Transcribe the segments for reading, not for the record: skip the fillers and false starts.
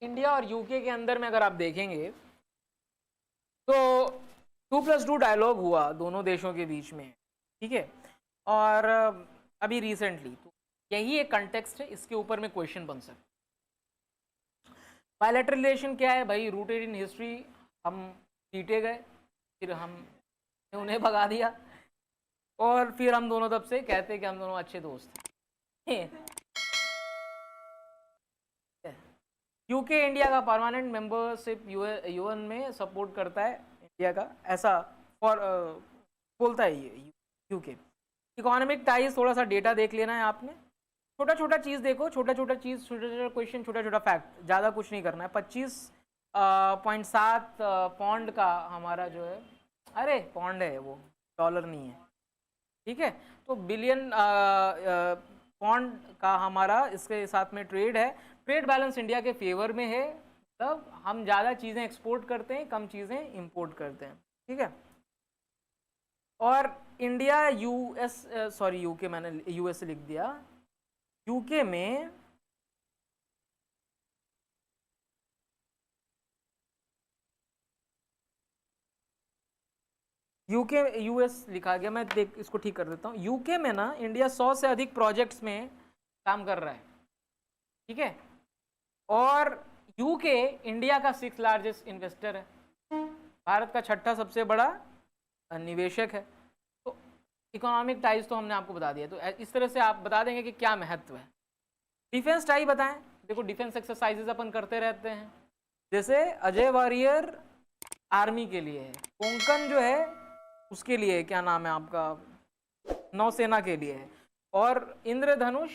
India और UK के अंदर में अगर आप देखेंगे तो 2+2 डायलॉग हुआ दोनों देशों के बीच में, ठीक है। और अभी रिसेंटली तो यही एक कंटेक्स्ट है, इसके ऊपर में क्वेश्चन बन सकता है। बायलैटरल रिलेशन क्या है भाई, रूटेड इन हिस्ट्री, हम जीते गए, फिर हमने उन्हें भगा दिया, और फिर हम दोनों तब से कहते हैं कि हम दोनों अच्छे दोस्त हैं। यूके इंडिया का परमानेंट मेंबरशिप यूएन में सपोर्ट करता है इंडिया का, ऐसा फॉर बोलता है ये यूके। इकोनॉमिक टाइज, थोड़ा सा डेटा देख लेना है आपने, छोटा छोटा चीज़ देखो, छोटा छोटा चीज़, छोटा छोटा क्वेश्चन, छोटा छोटा फैक्ट, ज़्यादा कुछ नहीं करना है। 25.7 पौंड का हमारा जो है, अरे पौंड है वो, डॉलर नहीं है, ठीक है। तो बिलियन पौंड का हमारा इसके साथ में ट्रेड है। ट्रेड बैलेंस इंडिया के फेवर में है, मतलब हम ज़्यादा चीज़ें एक्सपोर्ट करते हैं, कम चीज़ें इंपोर्ट करते हैं, ठीक है। और इंडिया यूएस, सॉरी यूके, मैंने यूएस लिख दिया, यूके में यूके यूएस लिखा गया, मैं देख इसको ठीक कर देता हूँ। यूके में ना इंडिया 100 से अधिक प्रोजेक्ट्स में काम कर रहा है, ठीक है। और यूके इंडिया का 6th लार्जेस्ट इन्वेस्टर है, भारत का 6ठा सबसे बड़ा निवेशक है। तो इकोनॉमिक टाइज तो हमने आपको बता दिया, तो इस तरह से आप बता देंगे कि क्या महत्व है। डिफेंस टाई बताएं, देखो डिफेंस एक्सरसाइजेज अपन करते रहते हैं, जैसे अजय वॉरियर आर्मी के लिए है, कोंकण जो है उसके लिए, क्या नाम है आपका, नौसेना के लिए है, और इंद्रधनुष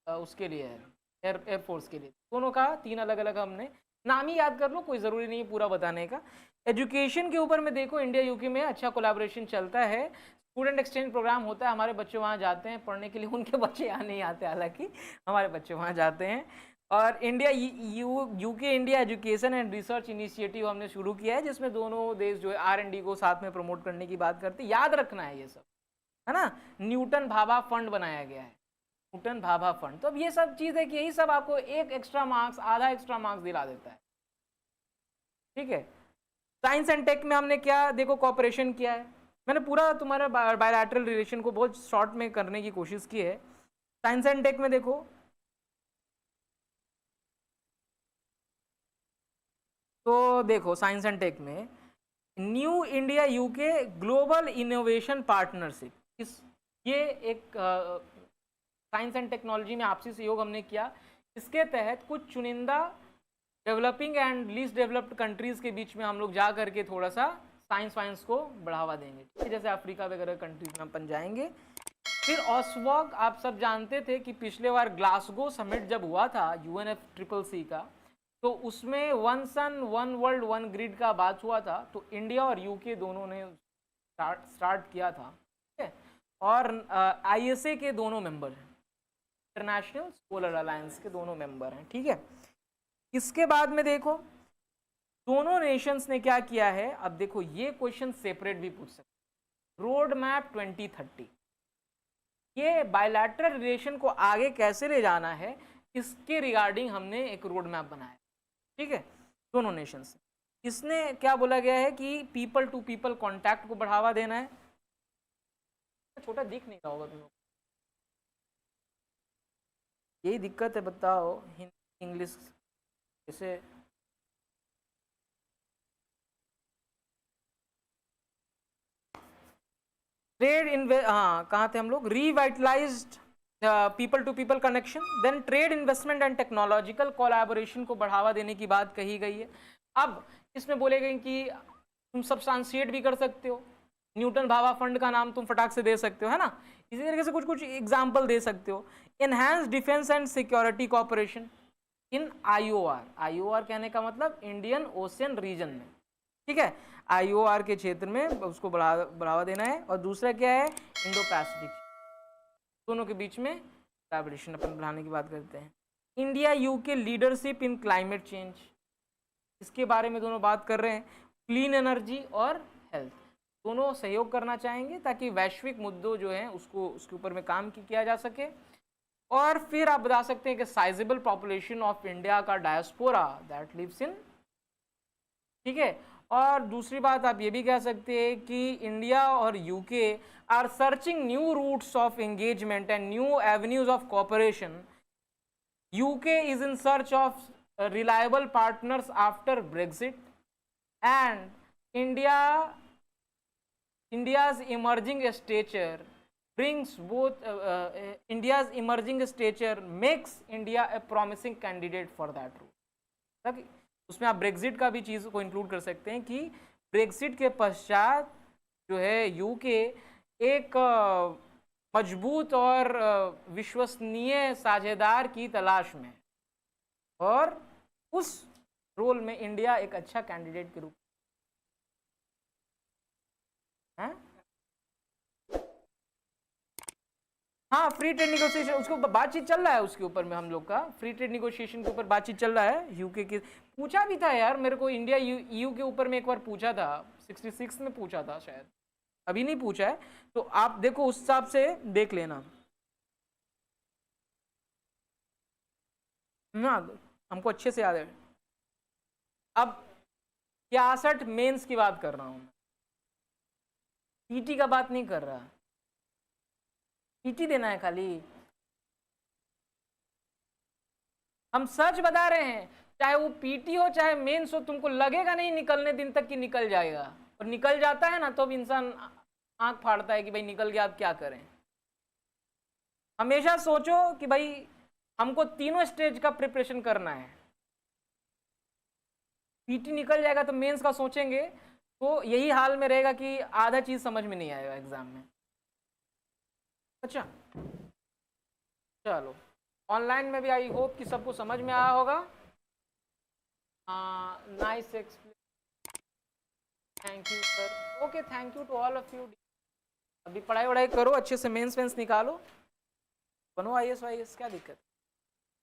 उसके लिए है, एयरफोर्स के लिए। दोनों का 3 अलग अलग हमने नाम ही याद कर लो, कोई ज़रूरी नहीं है पूरा बताने का। एजुकेशन के ऊपर में देखो, इंडिया यूके में अच्छा कोलैबोरेशन चलता है, स्टूडेंट एक्सचेंज प्रोग्राम होता है, हमारे बच्चे वहाँ जाते हैं पढ़ने के लिए, उनके बच्चे यहाँ नहीं आते, हालांकि हमारे बच्चे वहाँ जाते हैं। और India UK India education and research initiative हमने शुरू किया है, जिसमें दोनों देश जो है R&D को साथ में प्रमोट करने की बात करते हैं। याद रखना है ये सब, है ना। न्यूटन भाभा फंड बनाया गया है, न्यूटन भाभा फंड। तो अब ये सब चीज़ है कि यही सब आपको एक एक्स्ट्रा मार्क्स, आधा एक्स्ट्रा मार्क्स दिला देता है, ठीक है। साइंस एंड टेक में हमने क्या देखो कॉपरेशन किया है, मैंने पूरा तुम्हारा बायलैटरल रिलेशन को बहुत शॉर्ट में करने की कोशिश की है। साइंस एंड टेक में देखो, तो देखो साइंस एंड टेक में new India UK global innovation partnership, इस ये एक साइंस एंड टेक्नोलॉजी में आपसी सहयोग हमने किया। इसके तहत कुछ चुनिंदा developing and least developed countries के बीच में हम लोग जा करके थोड़ा सा साइंस वाइंस को बढ़ावा देंगे, ठीक है। जैसे अफ्रीका वगैरह कंट्रीज में अपन जाएंगे। फिर ऑसवॉग, आप सब जानते थे कि पिछले बार ग्लासगो समिट जब हुआ था UNFCCC का, तो उसमें 1 सन 1 वर्ल्ड 1 ग्रिड का बात हुआ था, तो इंडिया और यूके दोनों ने स्टार्ट किया था, ठीक है। और ISA के दोनों मेंबर हैं, इंटरनेशनल सोलर अलायंस के दोनों मेंबर हैं, ठीक है। इसके बाद में देखो दोनों नेशंस ने क्या किया है, अब देखो ये क्वेश्चन सेपरेट भी पूछ सकते। रोड मैप 2030, ये बायलैटरल रिलेशन को आगे कैसे ले जाना है, इसके रिगार्डिंग हमने एक रोड मैप बनाया, ठीक है, दोनों नेशंस। इसने क्या बोला गया है कि पीपल टू पीपल कॉन्टैक्ट को बढ़ावा देना है, छोटा दिख नहीं रहा होगा तुम लोग, यही दिक्कत है, बताओ हिंदी इंग्लिश जैसे। ट्रेड इन, हाँ कहाँ थे हम लोग, revitalised people to people connection, then trade investment and technological collaboration को बढ़ावा देने की बात कही गई है। अब इसमें बोले गए कि तुम सब्सटेंशिएट भी कर सकते हो, न्यूटन भाभा फंड का नाम तुम फटाक से दे सकते हो, है ना। इसी तरीके से कुछ कुछ एग्जाम्पल दे सकते हो। Enhance defence and security cooperation in IOR कहने का मतलब इंडियन ओशियन रीजन में, ठीक है, IOR के क्षेत्र में उसको बढ़ावा देना है। और दूसरा क्या है, इंडो पैसिफिक, दोनों के बीच में कोलैबोरेशन अपन बढ़ाने की बात करते हैं। India UK leadership in climate change, इसके बारे में दोनों बात कर रहे हैं। क्लीन एनर्जी और हेल्थ, दोनों सहयोग करना चाहेंगे ताकि वैश्विक मुद्दों जो हैं उसको उसके ऊपर में काम किया जा सके। और फिर आप बता सकते हैं कि साइजेबल पॉपुलेशन ऑफ इंडिया का डायस्पोरा दैट लिव्स इन, ठीक है। और दूसरी बात आप ये भी कह सकते हैं कि इंडिया और UK are searching new routes of engagement and new avenues of cooperation. UK is in search of reliable partners after Brexit, and India's emerging stature brings both India's emerging stature makes India a promising candidate for that role। उसमें आप Brexit का भी चीज़ को include कर सकते हैं कि Brexit के पश्चात जो है यूके एक मजबूत और विश्वसनीय साझेदार की तलाश में, और उस रोल में इंडिया एक अच्छा कैंडिडेट के रूप में। हाँ, फ्री ट्रेड निगोशिएशन उसके ऊपर बातचीत चल रहा है, उसके ऊपर में हम लोग का फ्री ट्रेड निगोशिएशन के ऊपर बातचीत चल रहा है। यूके के पूछा भी था यार मेरे को, इंडिया ईयू के ऊपर में एक बार पूछा था, 66 में पूछा था शायद, अभी नहीं पूछा है। तो आप देखो उस हिसाब से देख लेना ना, हमको अच्छे से याद है। अब 66 मेंस की बात कर रहा हूं, पीटी का बात नहीं कर रहा, पीटी देना है खाली। हम सच बता रहे हैं, चाहे वो पीटी हो चाहे मेंस हो, तुमको लगेगा नहीं निकलने दिन तक कि निकल जाएगा, और निकल जाता है ना तो अब इंसान आंख फाड़ता है कि भाई निकल गया अब क्या करें। हमेशा सोचो कि भाई हमको तीनों स्टेज का प्रिपरेशन करना है। पीटी निकल जाएगा तो मेंस का सोचेंगे तो यही हाल में रहेगा कि आधा चीज समझ में नहीं आएगा एग्जाम में। अच्छा चलो, ऑनलाइन में भी आई होप कि सबको समझ में आया होगा। Nice explain, thank you sir. Okay, thank you to all of you. अभी पढ़ाई वढ़ाई करो अच्छे से, मेंस वेंस निकालो, बनो IAS वाईएस, क्या दिक्कत।